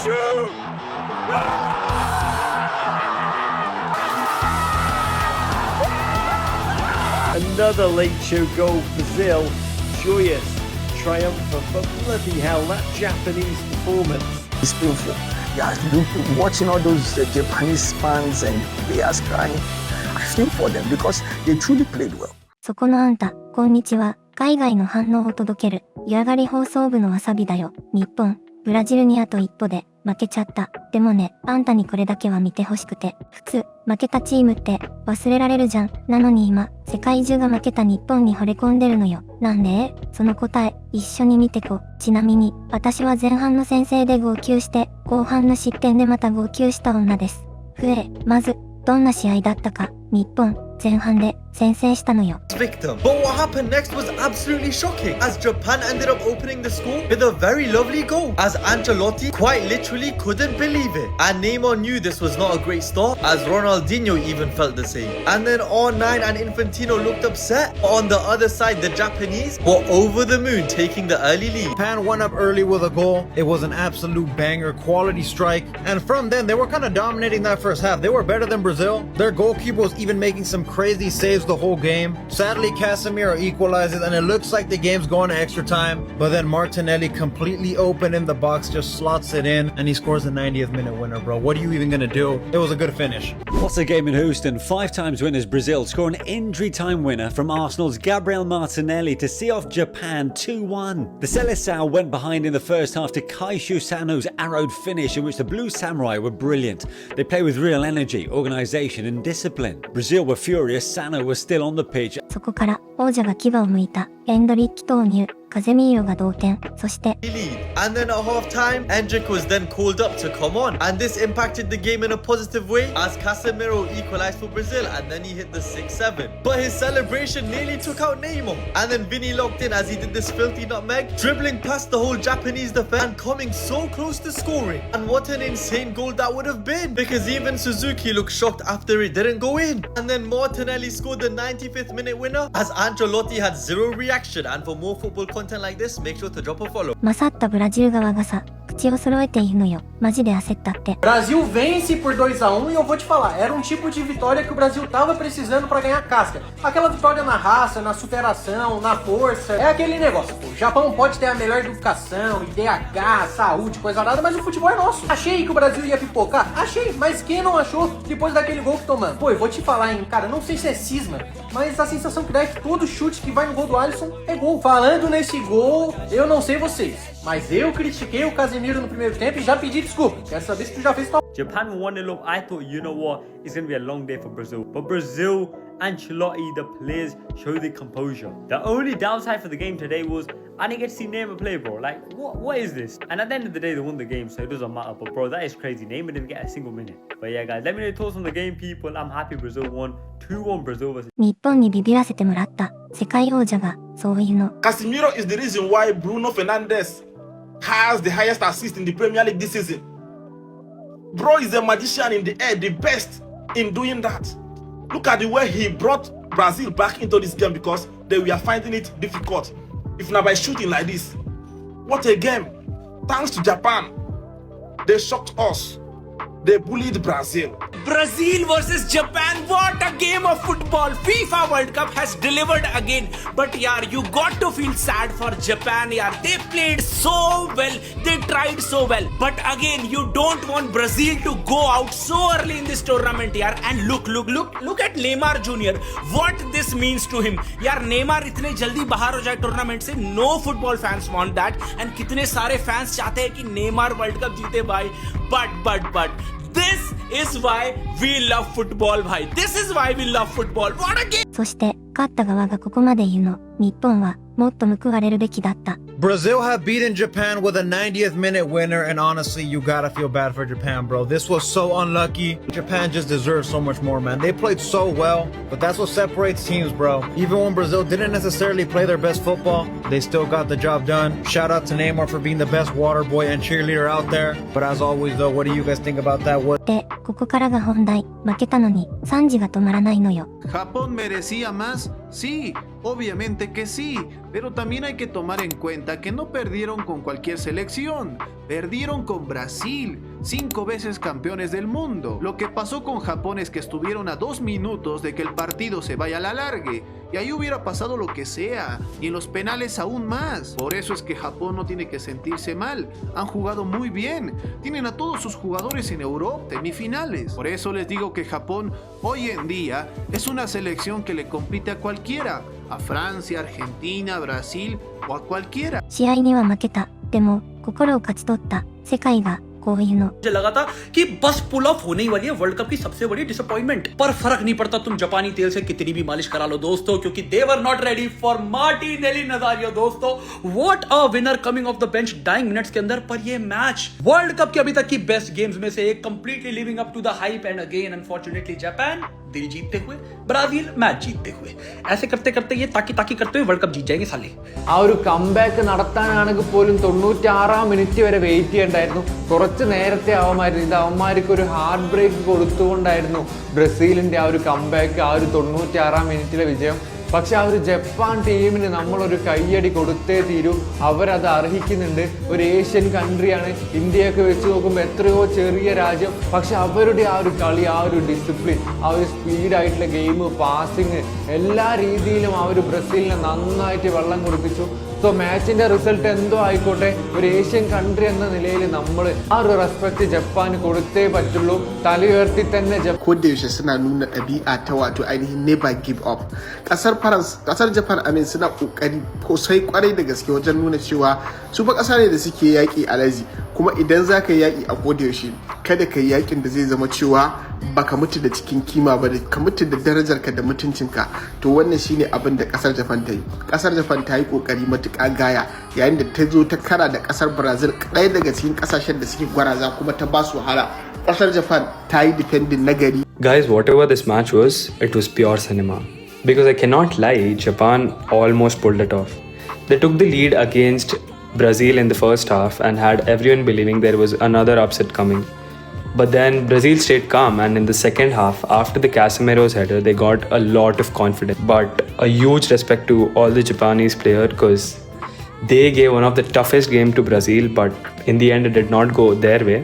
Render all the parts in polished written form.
shoot! Another late show goal, Brazil. Joyous, triumphant, but bloody hell, that Japanese performance. It's painful. Yeah, watching all those Japanese fans and players crying, I feel for them because they truly played well. そこのあんた、こんにちは。海外の反応を届ける、湯上がり放送部のわさびだよ。日本、ブラジルにあと一歩で、負けちゃった。でもね、あんたにこれだけは見てほしくて。普通、負けたチームって忘れられるじゃん。なのに今、世界中が負けた日本に惚れ込んでるのよ。なんで？その答え、一緒に見てこ。ちなみに、私は前半の先制で号泣して、後半の失点でまた号泣した女です。まず、どんな試合だったか。日本、前半で先制したのよ。Victim. But what happened next was absolutely shocking, as Japan ended up opening the score with a very lovely goal, as Ancelotti quite literally couldn't believe it. And Neymar knew this was not a great start, as Ronaldinho even felt the same. And then R9 and Infantino looked upset. On the other side, the Japanese were over the moon, taking the early lead. Japan went up early with a goal. It was an absolute banger, quality strike. And from then, they were kind of dominating that first half. They were better than Brazil. Their goalkeeper was even making some crazy saves the whole game. Sadly, Casemiro equalizes and it looks like the game's going to extra time, but then Martinelli completely open in the box, just slots it in, and he scores the 90th minute winner, bro. What are you even gonna do? It was a good finish. What a game in Houston. 5 times winners Brazil score an injury time winner from Arsenal's Gabriel Martinelli to see off Japan 2-1. The Seleção went behind in the first half to Kaishu Sano's arrowed finish, in which the Blue Samurai were brilliant. They play with real energy, organisation and discipline. Brazil were furious, Sano was still on the pitch. そこから王者が牙を剥いた。エンドリッキ投入。カゼミーロが同点。そして And then at half time, Endrick was then called up to come on, and this impacted the game in a positive way, as Casemiro equalized for Brazil and then he hit the 6-7. But his celebration nearly took out Neymar, and then Vinny locked in as he did this filthy nutmeg, dribbling past the whole Japanese defense and coming so close to scoring. And what an insane goal that would have been, because even Suzuki looked shocked after it didn't go in. And then Martinelli scored the 95th minute winner, as Ancelotti had zero reaction. And for more football content like this, make sure to drop a follow. 勝ったブラジル側がさ、口を揃えているのよ。マジで焦ったって。 Brasil vence por 2-1 e eu vou te falar, era um tipo de vitória que o Brasil tava precisando pra ganhar casca. Aquela vitória na raça, na superação, na força. É aquele negócio, pô. O Japão pode ter a melhor educação, IDH, saúde, coisa nada, mas o futebol é nosso. Achei que o Brasil ia pipocar? Achei, mas quem não achou depois daquele gol que tomamos? Pô, eu vou te falar, hein, cara, não sei se é cisma, mas a sensação que dá é que todo chute que vai no gol do Alisson é gol. Falando nesse gol, eu não sei vocês, mas eu critiquei o Casemiro no primeiro tempo e já pedi desculpa. Quero saber se tu já fez tal. Japan 1-0 up. I thought, you know what, it's going to be a long day for Brazil. But Brazil, Ancelotti, the players show the composure. The only downside for the game today was I didn't get to see Neymar play, bro. Like, what is this? And at the end of the day, they won the game, so it doesn't matter. But bro, that is crazy. Neymar didn't get a single minute. But yeah, guys, let me know your thoughts on the game, people. I'm happy Brazil won. 2-1 Brazil versus 日本にビビらせてもらった世界王者がそういうの。 Casemiro is the reason why Bruno Fernandes has the highest assist in the Premier League this season. Bro is a magician in the air, the best in doing that. Look at the way he brought Brazil back into this game because they were finding it difficult. If not by shooting like this. What a game. Thanks to Japan. They shocked us. They bullied Brazil. Brazil versus Japan. What a game of football. FIFA World Cup has delivered again. But yeah, you got to feel sad for Japan. Yeah, they played so well. They tried so well. But again, you don't want Brazil to go out so early in this tournament. Yeah, and look at Neymar Jr. What this means to him. Yeah, Neymar इतने जल्दी बाहर हो जाए tournament से. No football fans want that. And कितने सारे fans चाहते हैं कि Neymar World Cup जीते भाई. But this is why we love football, bhai. This is why we love football. What a game! そして勝った側がここまで言うの。日本はもっと報われるべきだった。 Brazil have beaten Japan with a 90th minute winner, and honestly, you gotta feel bad for Japan, bro. This was so unlucky. Japan just deserves so much more, man. They played so well, but that's what separates teams, bro. Even when Brazil didn't necessarily play their best football, they still got the job done. Shout out to Neymar for being the best water boy and cheerleader out there. But as always, though, what do you guys think about that? で、ここからが本題。負けたのに賛辞が止まらないのよ。 Japón merecía más, sí, Obviamente que sí, pero también hay que tomar en cuenta que no perdieron con cualquier selección, perdieron con Brasil, 5 veces campeones del mundo. Lo que pasó con Japón es que estuvieron a 2 minutos de que el partido se vaya a la largue, y ahí hubiera pasado lo que sea, y en los penales aún más. Por eso es que Japón no tiene que sentirse mal, han jugado muy bien, tienen a todos sus jugadores en Europa, semifinales. Por eso les digo que Japón hoy en día es una selección que le compite a cualquiera, a Francia, Argentina, Brasil o a cualquiera. 試合には負けた。でも、心を勝ち取った。世界がこういうの。 मुझे लगा था कि बस पुल of होने ही वाली है world cup की सबसे बड़ी डिसअपॉइंटमेंट, पर फर्क नहीं पड़ता तुम जापानी तेल से कितनी भी मालिश करा लो दोस्तों, क्योंकि they were not ready for Martinelli Nazario दोस्तों. What a winner coming off the bench dying minutes के अंदर. पर ये मैच वर्ल्ड कप के अभी तक की बेस्ट गेम्स में से एक, completely living up to the hype, and again unfortunately Japan दिल जीतते हुए, ब्राजील मैच जीतते हुए, ऐसे करते करते ये ताकी ताकी करते हुए वर्ल्ड कप जीत जाएंगे साले. ആ ഒരു കംബാക്ക് നടത്താനാണെങ്കിൽ പോലും 96 മിനിറ്റ് വരെ വെയിറ്റ് ചെയ്യണ്ടായിരുന്നു. കുറച്ച് നേരത്തെ ആവുമായിരുന്നു. ഇത് അവന്മാർക്ക് ഒരു ഹാർട്ട് ബ്രേക്ക് കൊടുത്തുകൊണ്ടായിരുന്നു ബ്രസീലിന്റെ ആ ഒരു കംബാക്ക്, ആ ഒരു 96 മിനിറ്റിലെ വിജയം. പക്ഷെ ആ ഒരു ജപ്പാൻ ടീമിന് നമ്മളൊരു കയ്യടി കൊടുത്തേ തീരൂ. അവരത് അർഹിക്കുന്നുണ്ട്. ഒരു ഏഷ്യൻ കൺട്രിയാണ്. ഇന്ത്യയൊക്കെ വെച്ച് നോക്കുമ്പോൾ എത്രയോ ചെറിയ രാജ്യം, പക്ഷെ അവരുടെ ആ ഒരു കളി, ആ ഒരു ഡിസിപ്ലിൻ, ആ ഒരു സ്പീഡായിട്ടുള്ള ഗെയിം, പാസിങ്, എല്ലാ രീതിയിലും ആ ഒരു ബ്രസീലിനെ നന്നായിട്ട് വെള്ളം കുടിപ്പിച്ചു. സോ മാച്ചിന്റെ റിസൾട്ട് എന്തോ ആയിക്കോട്ടെ, ഒരു ഏഷ്യൻ കൺട്രി എന്ന നിലയിൽ നമ്മൾ ആ ഒരു റെസ്പെക്ട് ജപ്പാന് കൊടുത്തേ പറ്റുള്ളൂ. തല ഉയർത്തി തന്നെ kodayaushe suna nuna ɗabi'a ta wato ainihin never give up. Kasar Japan amin suna kokari sosai kwarai da gaske wajen nuna cewa su fa kasa ne da suke yaƙi a lazi, kuma idan za ka yi yaƙi a kodayaushe kada ka yi yaƙin da zai zama cewa baka mutu da cikin kima ba, ka mutu da darajarka da mutuncinka. To wannan shine abin da kasar Japan ta yi. Kasar Japan ta yi kokari matuƙa gaya yayin da ta zo ta kara da kasar Brazil, ɗaya daga cikin kasashen da suke gwaraza kuma ta ba su wahala. Kasar Japan ta yi defending nagari. Guys, whatever this match was, it was pure cinema. Because I cannot lie, Japan almost pulled it off. They took the lead against Brazil in the first half and had everyone believing there was another upset coming. But then Brazil stayed calm, and in the second half, after the Casemiro's header, they got a lot of confidence. But a huge respect to all the Japanese players, because they gave one of the toughest games to Brazil, but in the end it did not go their way.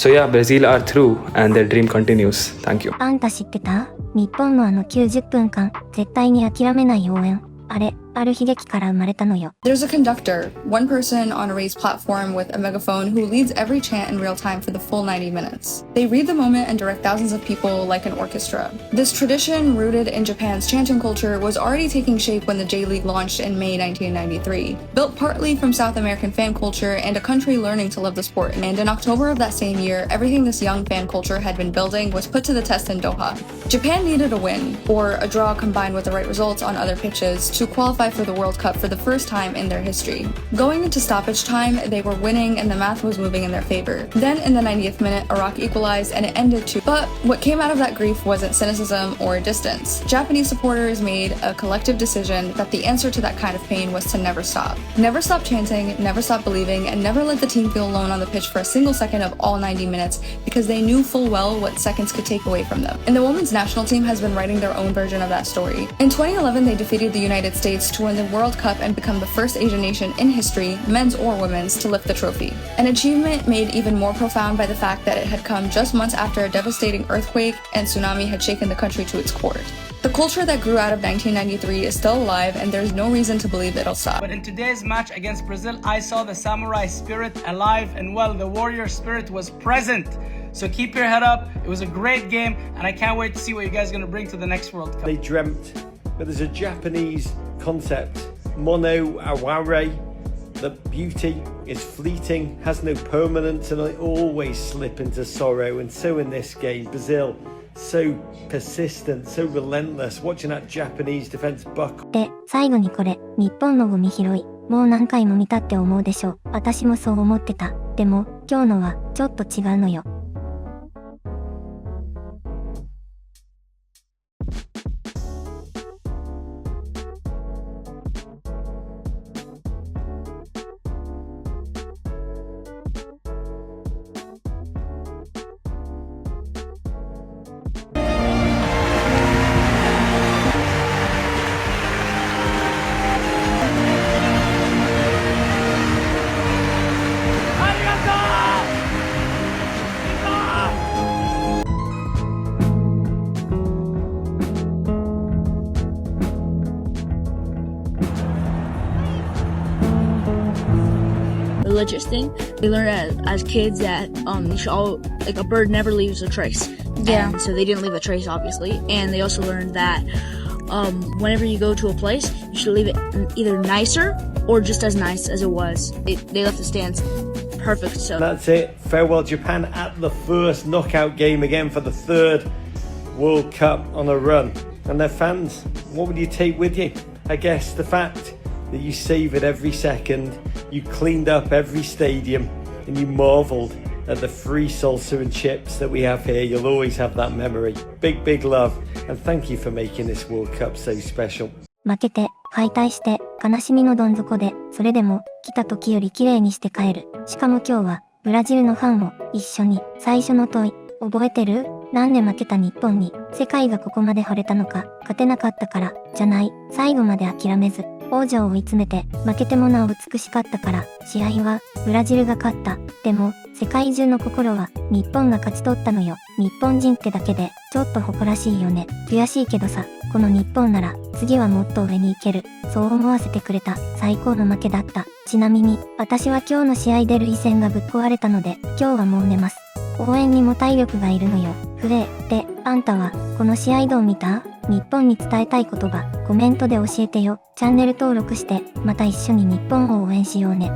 So yeah, Brazil are through and their dream continues. Thank you. あんた知ってた？日本の90分間、絶対に諦めない応援。あれ、ある悲劇から生まれたのよ。 There's a conductor, one person on a raised platform with a megaphone who leads every chant in real time for the full 90 minutes. They read the moment and direct thousands of people like an orchestra. This tradition, rooted in Japan's chanting culture, was already taking shape when the J-League launched in May 1993. Built partly from South American fan culture and a country learning to love the sport. And in October of that same year, everything this young fan culture had been building was put to the test in Doha. Japan needed a win, or a draw combined with the right results on other pitches, to qualify for the World Cup for the first time in their history. Going into stoppage time, they were winning and the math was moving in their favor. Then in the 90th minute, Iraq equalized and it ended 2. But what came out of that grief wasn't cynicism or distance. Japanese supporters made a collective decision that the answer to that kind of pain was to never stop. Never stop chanting, never stop believing, and never let the team feel alone on the pitch for a single second of all 90 minutes, because they knew full well what seconds could take away from them. And the women's national team has been writing their own version of that story. In 2011, they defeated the United States to win the World Cup and become the first Asian nation in history, men's or women's, to lift the trophy. An achievement made even more profound by the fact that it had come just months after a devastating earthquake and tsunami had shaken the country to its core. The culture that grew out of 1993 is still alive, and there's no reason to believe it'll stop. But in today's match against Brazil, I saw the samurai spirit alive, and well, the warrior spirit was present. So keep your head up. It was a great game, and I can't wait to see what you guys are going to bring to the next World Cup. They dreamt, but there's a Japanese concept, mono aware, that beauty is fleeting, has no permanence, and I always slip into sorrow. And so in this game, Brazil, so persistent, so relentless, watching that Japanese defense buck. で、最後にこれ、日本のゴミ拾い。もう何回も見たって思うでしょ。私もそう思ってた。でも、今日のは、ちょっと違うのよ。biologist thing. They learn as kids that you should all, like, a bird never leaves a trace. Yeah. And so they didn't leave a trace, obviously. And they also learned that whenever you go to a place, you should leave it either nicer or just as nice as it was. They left the stands perfect. So that's it. Farewell Japan at the first knockout game again for the third World Cup on a run. And their fans, what would you take with you? I guess the fact that you savoured every second, you cleaned up every stadium, and you marvelled at the free salsa and chips that we have here. You'll always have that memory. Big, big love, and thank you for making this World Cup so special. 負けて、敗退して、悲しみのどん底で、それでも、来た時より綺麗にして帰る。しかも今日は、ブラジルのファンを、一緒に、最初の問い、覚えてる？なんで負けた日本に、世界がここまで惚れたのか、勝てなかったから、じゃない。最後まで諦めず、王者を追い詰めて、負けてもなお美しかったから、試合は、ブラジルが勝った。でも、世界中の心は、日本が勝ち取ったのよ。日本人ってだけで、ちょっと誇らしいよね。悔しいけどさ、この日本なら、次はもっと上に行ける。そう思わせてくれた、最高の負けだった。ちなみに、私は今日の試合出る胃腺がぶっ壊れたので、今日はもう寝ます。応援にも体力がいるのよ。ふえ、で、あんたは、この試合どう見た？日本に伝えたい言葉、コメントで教えてよ。チャンネル登録して、また一緒に日本を応援しようね。